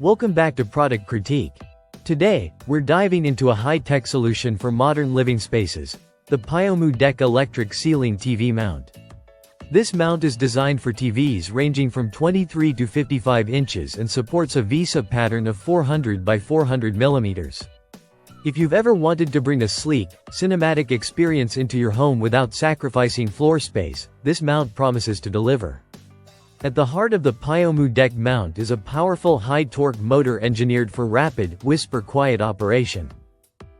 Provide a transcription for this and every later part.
Welcome back to Product Critique. Today, we're diving into a high-tech solution for modern living spaces, the PiomuDek electric ceiling TV mount. This mount is designed for TVs ranging from 23 to 55 inches and supports a VISA pattern of 400 by 400 millimeters. If you've ever wanted to bring a sleek, cinematic experience into your home without sacrificing floor space, this mount promises to deliver. At the heart of the PiomuDek mount is a powerful high-torque motor engineered for rapid, whisper-quiet operation.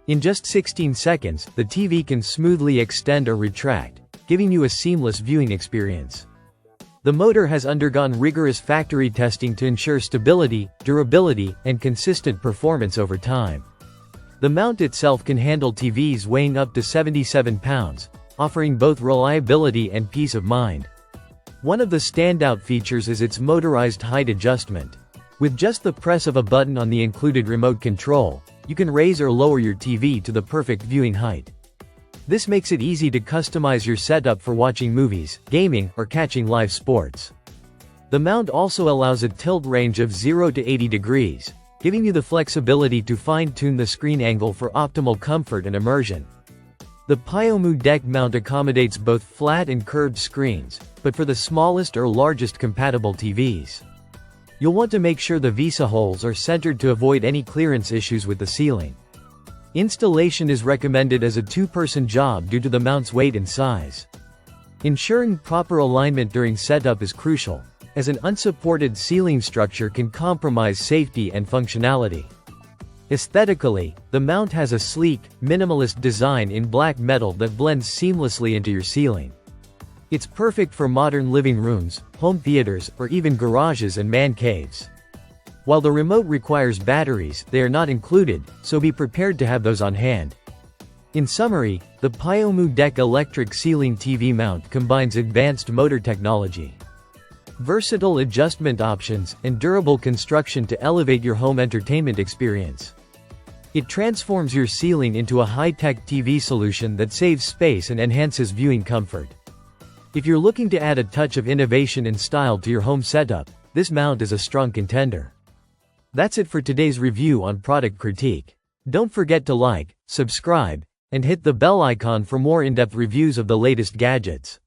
In just 16 seconds, the TV can smoothly extend or retract, giving you a seamless viewing experience. The motor has undergone rigorous factory testing to ensure stability, durability, and consistent performance over time. The mount itself can handle TVs weighing up to 77 pounds, offering both reliability and peace of mind. One of the standout features is its motorized height adjustment. With just the press of a button on the included remote control, you can raise or lower your TV to the perfect viewing height. This makes it easy to customize your setup for watching movies, gaming, or catching live sports. The mount also allows a tilt range of 0 to 80 degrees, giving you the flexibility to fine-tune the screen angle for optimal comfort and immersion. The PiomuDek mount accommodates both flat and curved screens, but for the smallest or largest compatible TVs. You'll want to make sure the VISA holes are centered to avoid any clearance issues with the ceiling. Installation is recommended as a two-person job due to the mount's weight and size. Ensuring proper alignment during setup is crucial, as an unsupported ceiling structure can compromise safety and functionality. Aesthetically, the mount has a sleek, minimalist design in black metal that blends seamlessly into your ceiling. It's perfect for modern living rooms, home theaters, or even garages and man caves. While the remote requires batteries, they are not included, so be prepared to have those on hand. In summary, the PiomuDek electric ceiling TV mount combines advanced motor technology, versatile adjustment options, and durable construction to elevate your home entertainment experience. It transforms your ceiling into a high-tech TV solution that saves space and enhances viewing comfort. If you're looking to add a touch of innovation and style to your home setup, this mount is a strong contender. That's it for today's review on Product Critique. Don't forget to like, subscribe, and hit the bell icon for more in-depth reviews of the latest gadgets.